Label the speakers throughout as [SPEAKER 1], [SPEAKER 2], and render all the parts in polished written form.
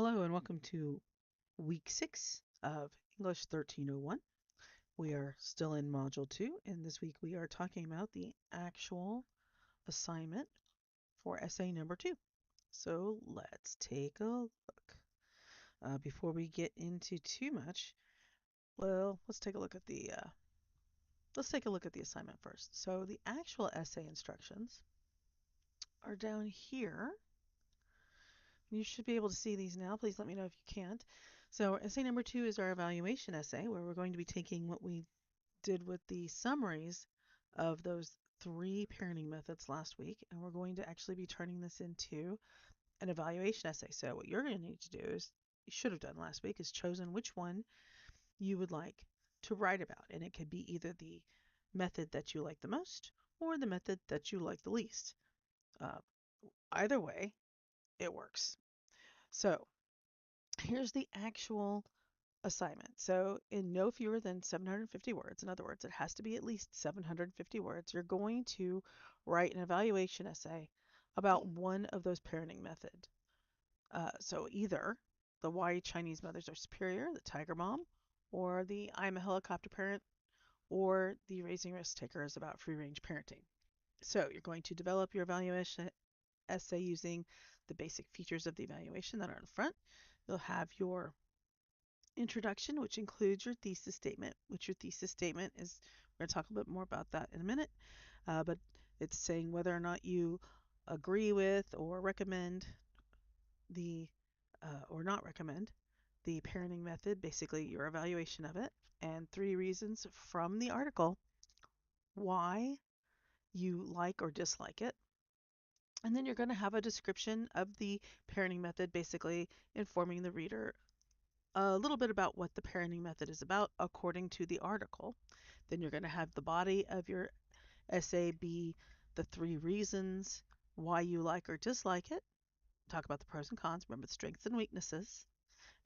[SPEAKER 1] Hello and welcome to week 6 of English 1301. We are still in module 2, and this week we are talking about the actual assignment for essay number 2. So let's take a look. Before we get into too much, well, let's take a look at the assignment first. So the actual essay instructions are down here. You should be able to see these now. Please let me know if you can't. So essay number 2 is our evaluation essay, where we're going to be taking what we did with the summaries of those 3 parenting methods last week, and we're going to actually be turning this into an evaluation essay. So what you're going to need to do is, you should have done last week, is chosen which one you would like to write about. And it could be either the method that you like the most or the method that you like the least. Uh, Either way, it works. So here's the actual assignment. So, in no fewer than 750 words, in other words, it has to be at least 750 words, you're going to write an evaluation essay about one of those parenting methods. So, either the why Chinese mothers are superior, the tiger mom, or the I'm a helicopter parent, or the raising risk takers about free range parenting. So, you're going to develop your evaluation essay using the basic features of the evaluation that are in the front. You'll have your introduction, which includes your thesis statement, which your thesis statement is, we're going to talk a bit more about that in a minute, but it's saying whether or not you agree with or recommend the, or not recommend the parenting method, basically your evaluation of it, and 3 reasons from the article why you like or dislike it. And then you're going to have a description of the parenting method, basically informing the reader a little bit about what the parenting method is about according to the article. Then you're going to have the body of your essay be the 3 reasons why you like or dislike it. Talk about the pros and cons, remember the strengths and weaknesses.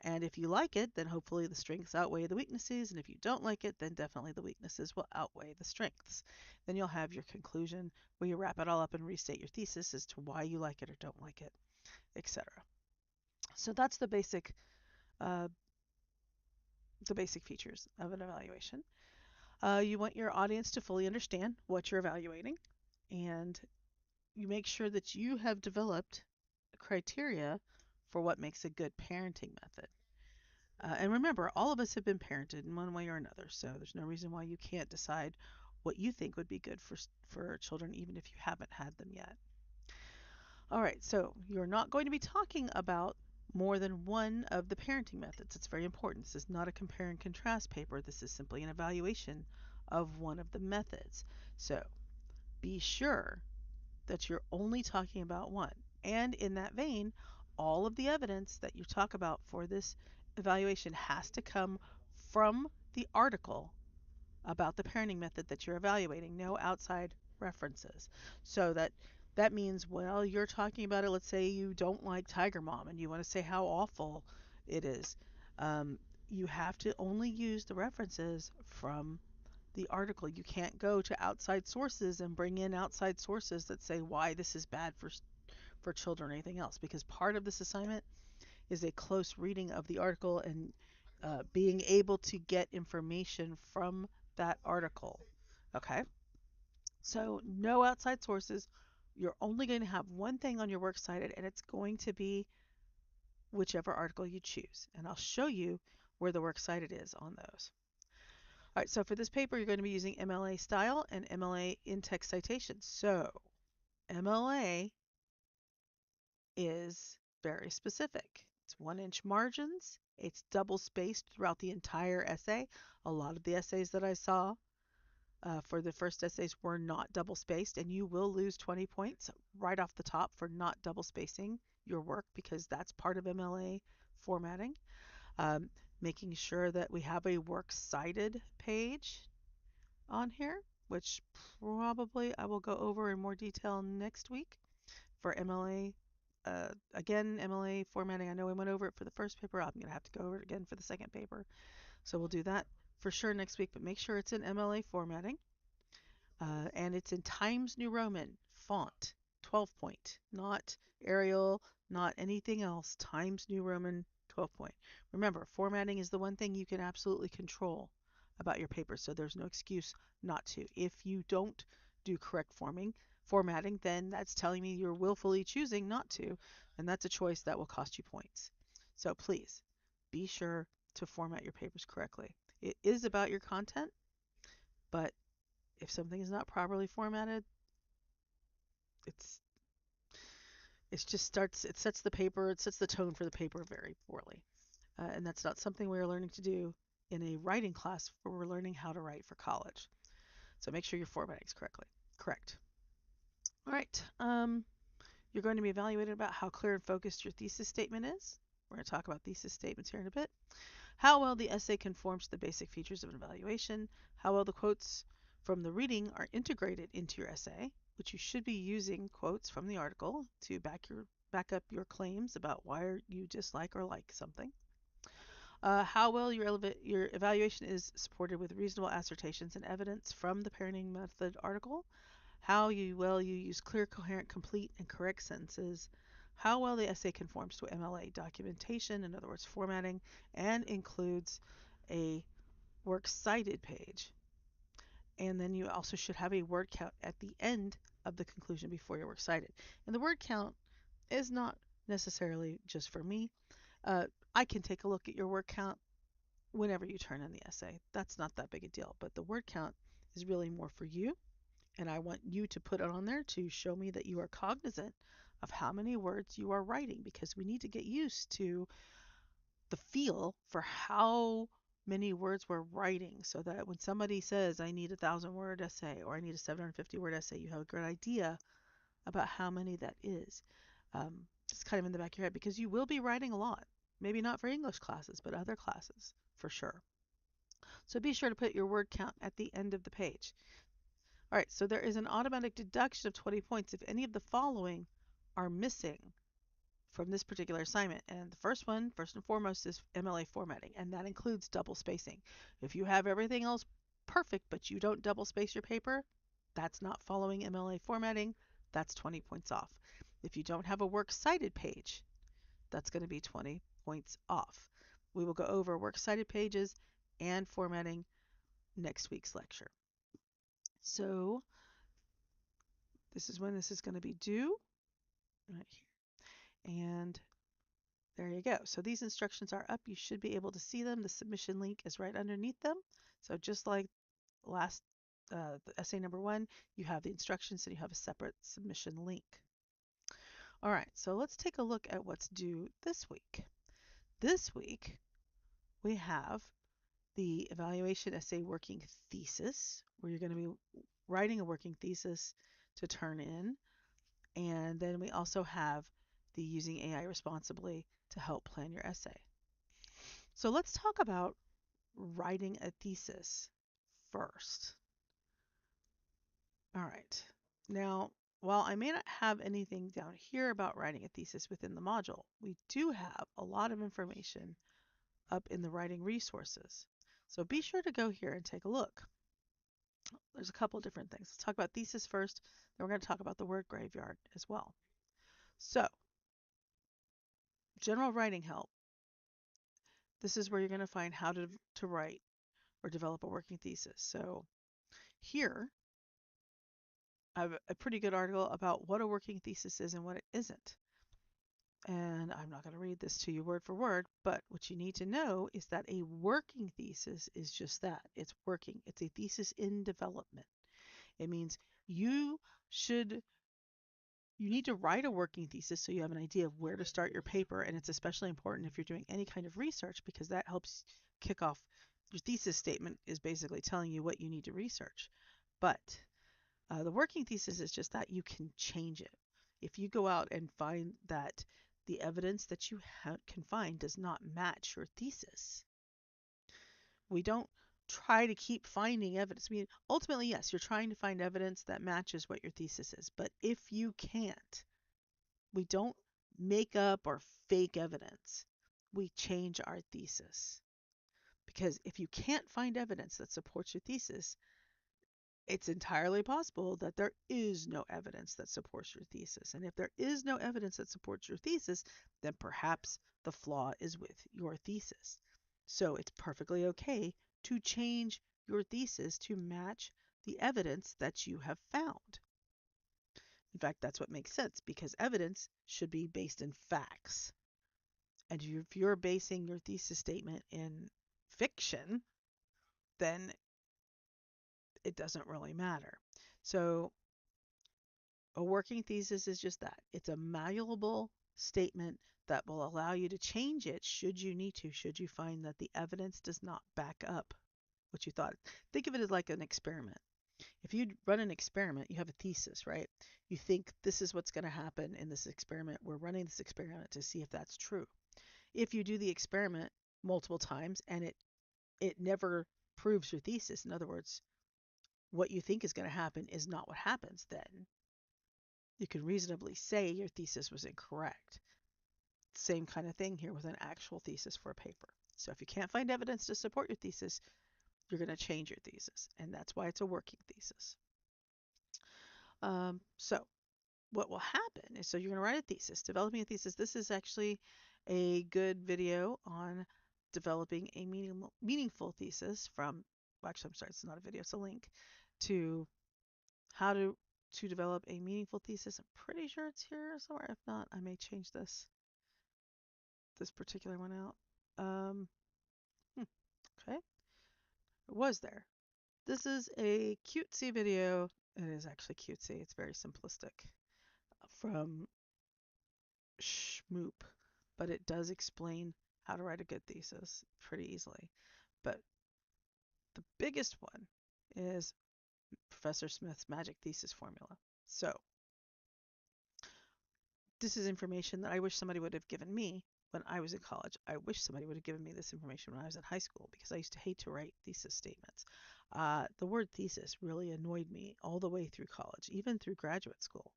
[SPEAKER 1] And if you like it, then hopefully the strengths outweigh the weaknesses. And if you don't like it, then definitely the weaknesses will outweigh the strengths. Then you'll have your conclusion where you wrap it all up and restate your thesis as to why you like it or don't like it, etc. So that's uh, the basic features of an evaluation. You want your audience to fully understand what you're evaluating, and you make sure that you have developed criteria for what makes a good parenting method. And remember, all of us have been parented in one way or another, so there's no reason why you can't decide what you think would be good for children, even if you haven't had them yet. All right, so you're not going to be talking about more than one of the parenting methods. It's very important. This is not a compare and contrast paper. This is simply an evaluation of one of the methods. So be sure that you're only talking about one. And in that vein, all of the evidence that you talk about for this evaluation has to come from the article about the parenting method that you're evaluating, no outside references. So that means, well, you're talking about it. Let's say you don't like Tiger Mom and you want to say how awful it is. Um, you have to only use the references from the article. You can't go to outside sources and bring in outside sources that say why this is bad for children or anything else, because part of this assignment is a close reading of the article and being able to get information from that article. Okay, so no outside sources. You're only going to have one thing on your works cited, and it's going to be whichever article you choose. And I'll show you where the works cited is on those. All right, so for this paper, you're going to be using MLA style and MLA in-text citations. So MLA is very specific. It's 1-inch margins. It's double spaced throughout the entire essay. A lot of the essays that I saw for the first essays were not double spaced, and you will lose 20 points right off the top for not double spacing your work because that's part of MLA formatting. Um, Making sure that we have a works cited page on here, which probably I will go over in more detail next week for MLA. Again, MLA formatting, I know I went over it for the first paper. I'm going to have to go over it again for the second paper. So we'll do that for sure next week, but make sure it's in MLA formatting. And it's in Times New Roman font, 12 point, not Arial, not anything else, Times New Roman 12 point. Remember, formatting is the one thing you can absolutely control about your paper, so there's no excuse not to. If you don't do correct formatting, then that's telling me you're willfully choosing not to, and that's a choice that will cost you points. So please be sure to format your papers correctly. It is about your content, but if something is not properly formatted, it's it sets the paper, it sets the tone for the paper very poorly. And that's not something we're learning to do in a writing class where we're learning how to write for college. So make sure your formatting is correct. All right. You're going to be evaluated about how clear and focused your thesis statement is. We're going to talk about thesis statements here in a bit. How well the essay conforms to the basic features of an evaluation. How well the quotes from the reading are integrated into your essay, which you should be using quotes from the article to back up your claims about why you dislike or like something. How well your evaluation is supported with reasonable assertions and evidence from the parenting method article. How well you use clear, coherent, complete, and correct sentences. How well the essay conforms to MLA documentation, in other words, formatting, and includes a works cited page. And then you also should have a word count at the end of the conclusion before your works cited. And the word count is not necessarily just for me. Uh, I can take a look at your word count whenever you turn in the essay. That's not that big a deal, but the word count is really more for you. And I want you to put it on there to show me that you are cognizant of how many words you are writing, because we need to get used to the feel for how many words we're writing, so that when somebody says, I need 1,000 word essay or I need a 750 word essay, you have a good idea about how many that is. It's kind of in the back of your head, because you will be writing a lot. Maybe not for English classes, but other classes for sure. So be sure to put your word count at the end of the page. All right, so there is an automatic deduction of 20 points if any of the following are missing from this particular assignment. And the first one, first and foremost, is MLA formatting, and that includes double spacing. If you have everything else perfect, but you don't double space your paper, that's not following MLA formatting. That's 20 points off. If you don't have a works cited page, that's going to be 20 points off. We will go over works cited pages and formatting next week's lecture. So this is when this is going to be due, right here. And there you go. So these instructions are up. You should be able to see them. The submission link is right underneath them. So just like last the essay number 1, you have the instructions and you have a separate submission link. All right, so let's take a look at what's due this week. This week, we have the evaluation essay working thesis, where you're going to be writing a working thesis to turn in. And then we also have the using AI responsibly to help plan your essay. So let's talk about writing a thesis first. All right. Now, while I may not have anything down here about writing a thesis within the module, we do have a lot of information up in the writing resources. So be sure to go here and take a look. There's a couple different things. Let's talk about thesis first, then we're going to talk about the word graveyard as well. So, general writing help. This is where you're going to find how to write or develop a working thesis. So here, I have a pretty good article about what a working thesis is and what it isn't. And I'm not going to read this to you word for word, but what you need to know is that a working thesis is just that. It's working. It's a thesis in development. It means you need to write a working thesis so you have an idea of where to start your paper, and it's especially important if you're doing any kind of research, because that helps kick off your thesis statement. Is basically telling you what you need to research. But the working thesis is just that. You can change it. If you go out and find that the evidence that you can find does not match your thesis, we don't try to keep finding evidence. I mean, ultimately, yes, you're trying to find evidence that matches what your thesis is. But if you can't, we don't make up or fake evidence. We change our thesis. Because if you can't find evidence that supports your thesis, it's entirely possible that there is no evidence that supports your thesis. And if there is no evidence that supports your thesis, then perhaps the flaw is with your thesis. So it's perfectly okay to change your thesis to match the evidence that you have found. In fact, that's what makes sense because evidence should be based in facts. And if you're basing your thesis statement in fiction, then it doesn't really matter. So a working thesis is just that. It's a malleable statement that will allow you to change it should you need to, should you find that the evidence does not back up what you thought. Think of it as like an experiment. If you run an experiment, you have a thesis, right? You think this is what's going to happen in this experiment. We're running this experiment to see if that's true. If you do the experiment multiple times and it never proves your thesis, in other words, what you think is going to happen is not what happens, then you can reasonably say your thesis was incorrect. Same kind of thing here with an actual thesis for a paper. So if you can't find evidence to support your thesis, you're going to change your thesis, and that's why it's a working thesis. So what will happen is, so you're going to write a thesis, developing a thesis. This is actually a good video on developing a meaningful thesis from, well, actually, I'm sorry, it's not a video, it's a link to how to develop a meaningful thesis. I'm pretty sure it's here somewhere. If not, I may change this particular one out. Um, okay, it was there. This is a cutesy video. It is actually cutesy. It's very simplistic from Schmoop, but it does explain how to write a good thesis pretty easily. But the biggest one is Professor Smith's magic thesis formula. So this is information that I wish somebody would have given me when I was in college. I wish somebody would have given me this information when I was in high school because I used to hate to write thesis statements. The word thesis really annoyed me all the way through college, even through graduate school,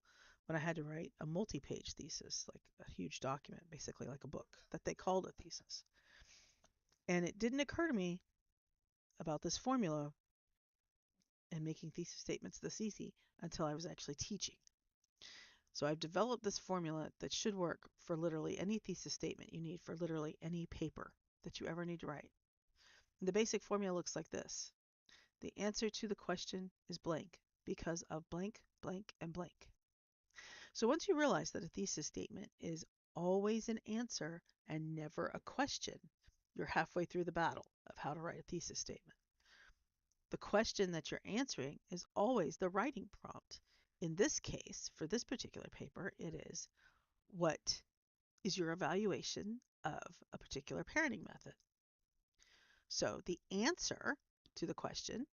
[SPEAKER 1] when I had to write a multi-page thesis, like a huge document, basically like a book that they called a thesis. And it didn't occur to me about this formula and making thesis statements this easy until I was actually teaching. So I've developed this formula that should work for literally any thesis statement you need for literally any paper that you ever need to write. And the basic formula looks like this. The answer to the question is blank because of blank, blank, and blank. So once you realize that a thesis statement is always an answer and never a question, you're halfway through the battle of how to write a thesis statement. The question that you're answering is always the writing prompt. In this case, for this particular paper, it is, what is your evaluation of a particular parenting method? So the answer to the question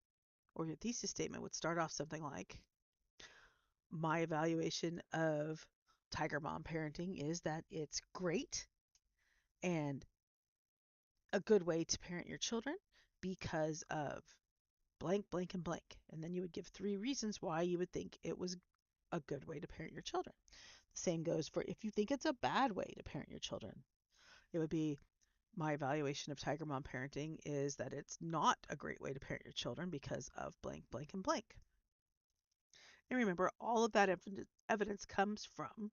[SPEAKER 1] or your thesis statement would start off something like, my evaluation of Tiger Mom parenting is that it's great and a good way to parent your children because of blank, blank, and blank. And then you would give 3 reasons why you would think it was a good way to parent your children. The same goes for if you think it's a bad way to parent your children. It would be, my evaluation of Tiger Mom parenting is that it's not a great way to parent your children because of blank, blank, and blank. And remember, all of that evidence comes from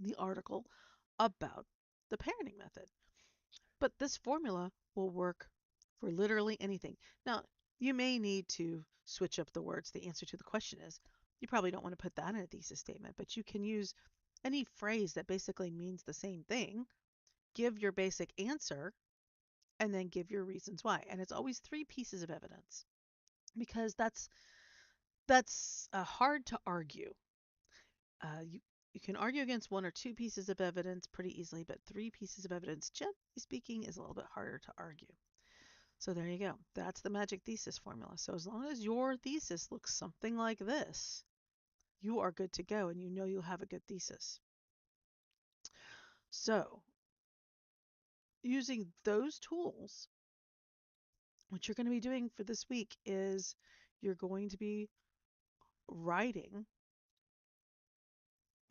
[SPEAKER 1] the article about the parenting method. But this formula will work for literally anything. Now, you may need to switch up the words the answer to the question is. You probably don't want to put that in a thesis statement, but you can use any phrase that basically means the same thing, give your basic answer, and then give your reasons why. And it's always 3 pieces of evidence because that's hard to argue. You can argue against 1 or 2 pieces of evidence pretty easily, but 3 pieces of evidence, generally speaking, is a little bit harder to argue. So there you go. That's the magic thesis formula. So as long as your thesis looks something like this, you are good to go and you know you'll have a good thesis. So using those tools, what you're going to be doing for this week is you're going to be writing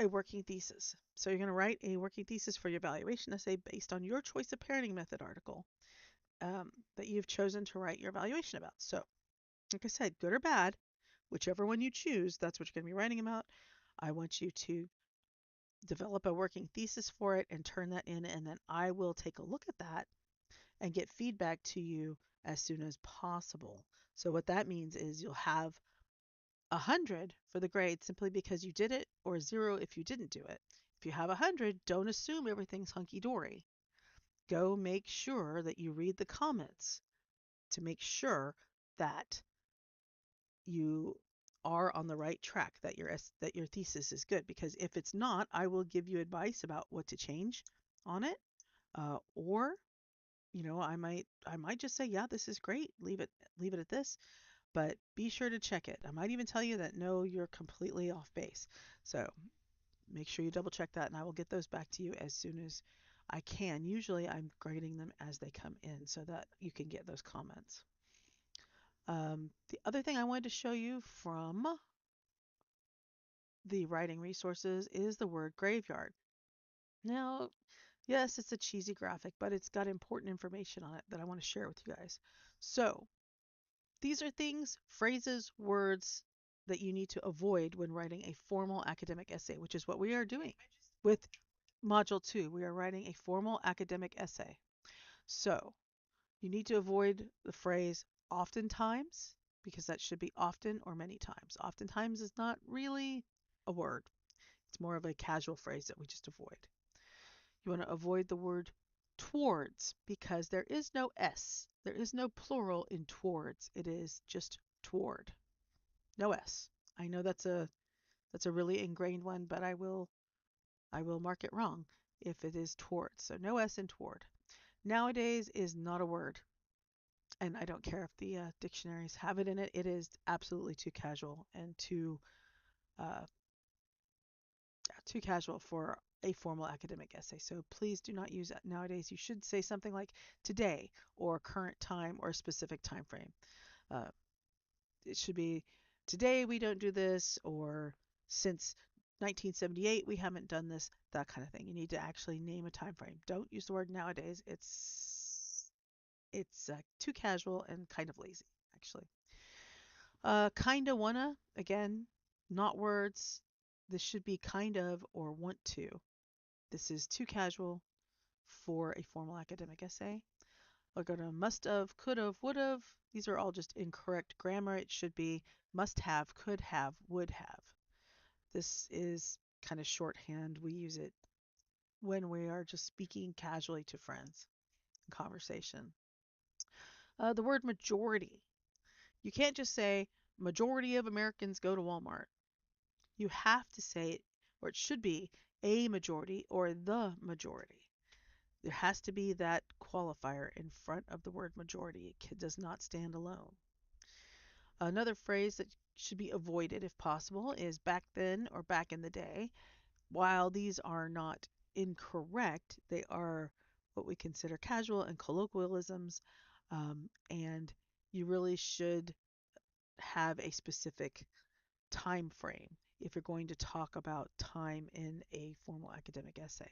[SPEAKER 1] a working thesis. So you're going to write a working thesis for your evaluation essay based on your choice of parenting method article that you've chosen to write your evaluation about. So, like I said, good or bad, whichever one you choose, that's what you're going to be writing about. I want you to develop a working thesis for it and turn that in, and then I will take a look at that and get feedback to you as soon as possible. So what that means is you'll have 100 for the grade simply because you did it, or 0 if you didn't do it. If you have 100, don't assume everything's hunky dory. Go make sure that you read the comments to make sure that you are on the right track, that your thesis is good. Because if it's not, I will give you advice about what to change on it, or I might just say, yeah, this is great. Leave it at this. But be sure to check it. I might even tell you that no, you're completely off base. So make sure you double check that, and I will get those back to you as soon as I can. Usually I'm grading them as they come in so that you can get those comments. The other thing I wanted to show you from the writing resources is the word graveyard. Now, yes, it's a cheesy graphic, but it's got important information on it that I want to share with you guys. So, these are things, phrases, words that you need to avoid when writing a formal academic essay, which is what we are doing with Module 2. We are writing a formal academic essay. So, you need to avoid the phrase oftentimes, because that should be often or many times. Oftentimes is not really a word, it's more of a casual phrase that we just avoid. You want to avoid the word towards because there is no S. There is no plural in towards. It is just toward. No S. I know that's a really ingrained one, but I will mark it wrong if it is towards. So no S in toward. Nowadays is not a word, and I don't care if the dictionaries have it in it. It is absolutely too casual and uh, too casual for a formal academic essay. So please do not use that nowadays. You should say something like today or current time or a specific time frame. Uh, it should be today we don't do this, or since 1978 we haven't done this, that kind of thing. You need to actually name a time frame. Don't use the word nowadays. It's too casual and kind of lazy, actually. Kinda wanna, again, not words. This should be kind of or want to. This is too casual for a formal academic essay. We'll go to must have, could have, would have. These are all just incorrect grammar. It should be must have, could have, would have. This is kind of shorthand. We use it when we are just speaking casually to friends in conversation. The word majority. You can't just say majority of Americans go to Walmart. You have to say it, or it should be a majority or the majority. There has to be that qualifier in front of the word majority. It does not stand alone. Another phrase that should be avoided if possible is back then or back in the day. While these are not incorrect, they are what we consider casual and colloquialisms, and you really should have a specific time frame if you're going to talk about time in a formal academic essay.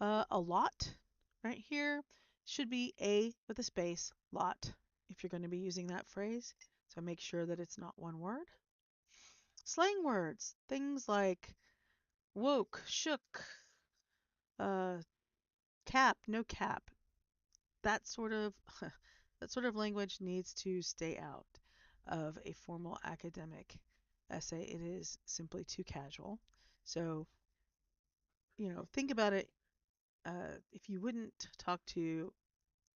[SPEAKER 1] A lot right here should be a with a space, lot, if you're going to be using that phrase. So make sure that it's not one word. Slang words, things like woke, shook, uh, cap, no cap. That sort of that sort of language needs to stay out of a formal academic essay. It is simply too casual. So, think about it. If you wouldn't talk to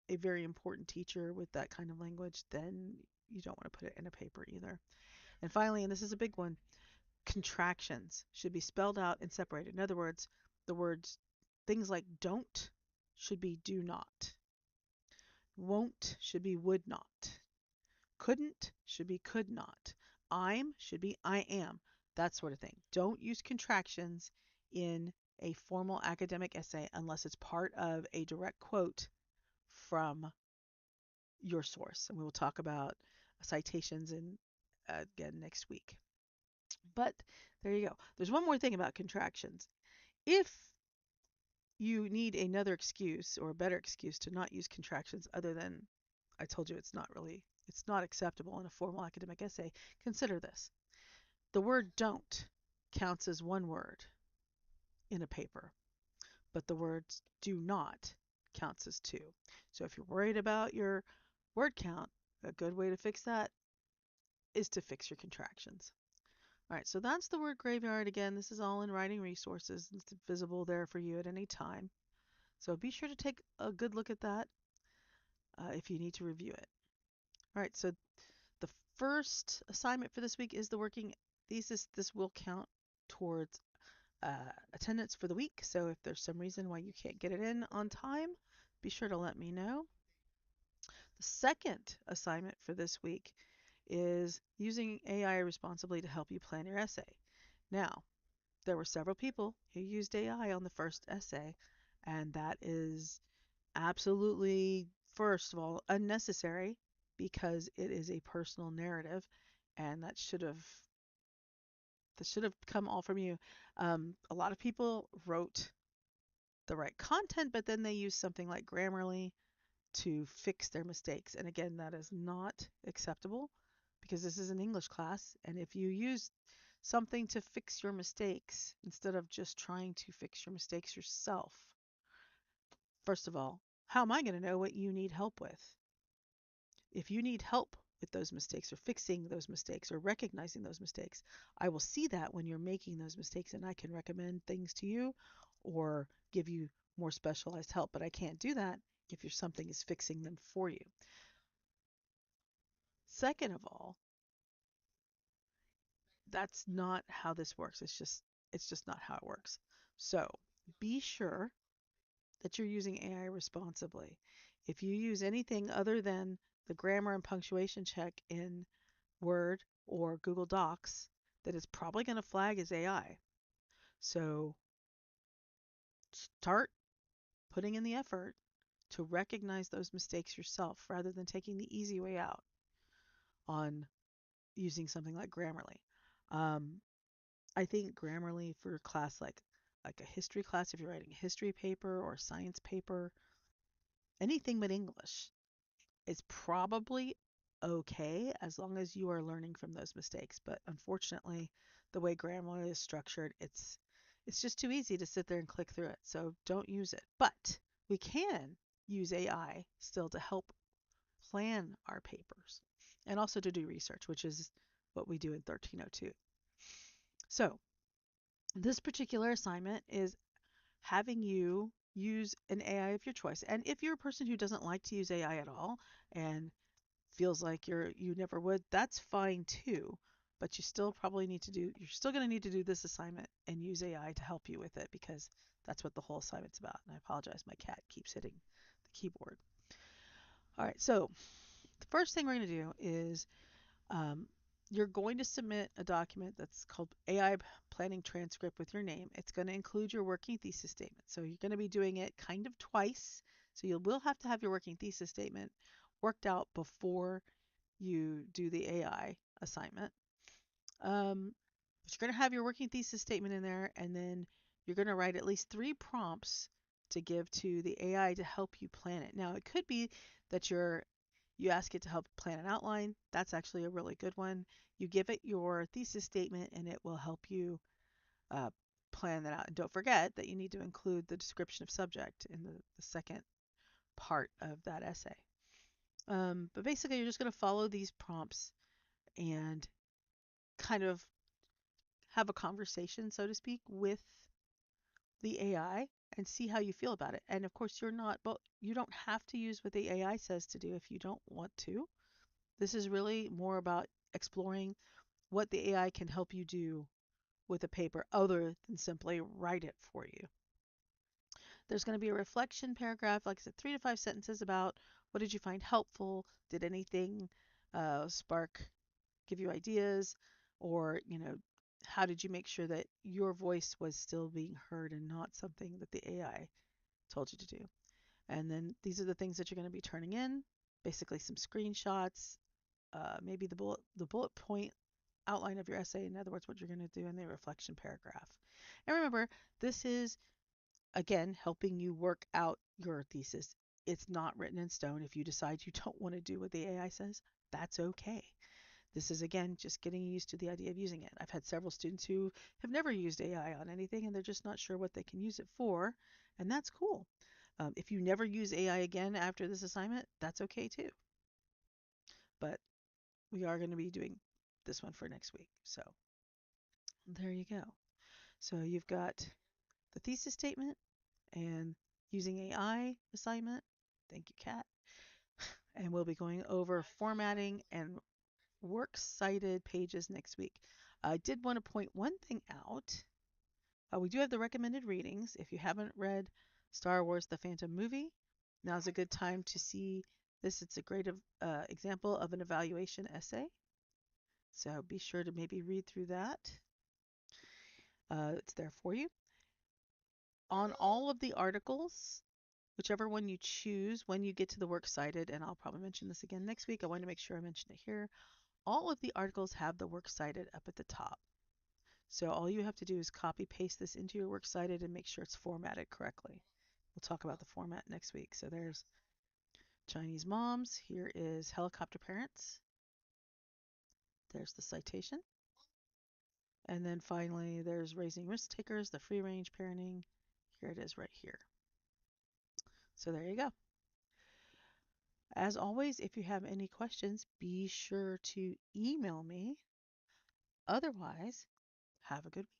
[SPEAKER 1] a very important teacher with that kind of language, then you don't want to put it in a paper either. And finally, and this is a big one, contractions should be spelled out and separated. In other words, the words things like don't should be do not. Won't should be would not. Couldn't should be could not. I'm should be I am. That sort of thing. Don't use contractions in a formal academic essay unless it's part of a direct quote from your source. And we will talk about citations again next week. But there you go. There's one more thing about contractions. If you need another excuse or a better excuse to not use contractions other than I told you it's not really It's not acceptable in a formal academic essay. Consider this. The word don't counts as one word in a paper, but the words do not counts as two. So if you're worried about your word count, a good way to fix that is to fix your contractions. All right, so that's the word graveyard. Again, this is all in writing resources. It's visible there for you at any time. So be sure to take a good look at that if you need to review it. All right, so the first assignment for this week is the working thesis. This will count towards attendance for the week. So if there's some reason why you can't get it in on time, be sure to let me know. The second assignment for this week is using AI responsibly to help you plan your essay. Now, there were several people who used AI on the first essay, and that is absolutely, first of all, unnecessary because it is a personal narrative, and that should have come all from you. A lot of people wrote the right content, but then they used something like Grammarly to fix their mistakes. And again, that is not acceptable because this is an English class. And if you use something to fix your mistakes instead of just trying to fix your mistakes yourself, first of all, how am I going to know what you need help with? If you need help with those mistakes or fixing those mistakes or recognizing those mistakes, I will see that when you're making those mistakes and I can recommend things to you or give you more specialized help. But I can't do that if your something is fixing them for you. Second of all, that's not how this works. It's just not how it works. So be sure that you're using AI responsibly. If you use anything other than the grammar and punctuation check in Word or Google Docs, that is probably going to flag as AI. So start putting in the effort to recognize those mistakes yourself rather than taking the easy way out on using something like Grammarly. Um, I think Grammarly for a class like a history class, if you're writing a history paper or a science paper, anything but English, is probably okay as long as you are learning from those mistakes. But unfortunately, the way Grammarly is structured, it's just too easy to sit there and click through it. So don't use it. But we can use AI still to help plan our papers and also to do research, which is what we do in 1302. So this particular assignment is having you use an AI of your choice. And if you're a person who doesn't like to use AI at all and feels like you never would, that's fine too. But you're still going to need to do this assignment and use AI to help you with it because that's what the whole assignment's about. And I apologize, my cat keeps hitting the keyboard. All right, so the first thing we're going to do is um, you're going to submit a document that's called AI Planning Transcript with your name. It's going to include your working thesis statement. So you're going to be doing it kind of twice. So you will have to have your working thesis statement worked out before you do the AI assignment. But you're going to have your working thesis statement in there, and then you're going to write at least 3 prompts to give to the AI to help you plan it. Now, it could be that you ask it to help plan an outline. That's actually a really good one. You give it your thesis statement, and it will help you uh, plan that out. And don't forget that you need to include the description of subject in the second part of that essay. But basically, you're just going to follow these prompts and kind of have a conversation, so to speak, with the AI and see how you feel about it. And of course, you don't have to use what the AI says to do if you don't want to. This is really more about exploring what the AI can help you do with a paper other than simply write it for you. There's going to be a reflection paragraph, like I said, 3 to 5 sentences about what did you find helpful? Did anything give you ideas? Or, how did you make sure that your voice was still being heard and not something that the AI told you to do? And then these are the things that you're going to be turning in, basically some screenshots, maybe the bullet point outline of your essay. In other words, what you're going to do in the reflection paragraph. And remember, this is again helping you work out your thesis It's not written in stone. If you decide you don't want to do what the AI says, that's okay. This is, again, just getting used to the idea of using it. I've had several students who have never used AI on anything and they're just not sure what they can use it for, and that's cool. If you never use AI again after this assignment, that's okay too. But we are going to be doing this one for next week. So there you go. So you've got the thesis statement and using AI assignment. Thank you, Kat. And we'll be going over formatting and works cited pages next week. I did want to point one thing out. We do have the recommended readings. If you haven't read Star Wars The Phantom Movie, now's a good time to see this. It's a great example of an evaluation essay. So be sure to maybe read through that. It's there for you. On all of the articles, whichever one you choose when you get to the works cited, and I'll probably mention this again next week. I want to make sure I mention it here. All of the articles have the works cited up at the top. So all you have to do is copy paste this into your works cited and make sure it's formatted correctly. We'll talk about the format next week. So there's Chinese moms. Here is helicopter parents. There's the citation. And then finally, there's raising risk takers, the free range parenting. Here it is right here. So there you go. As always, if you have any questions, be sure to email me. Otherwise, have a good week.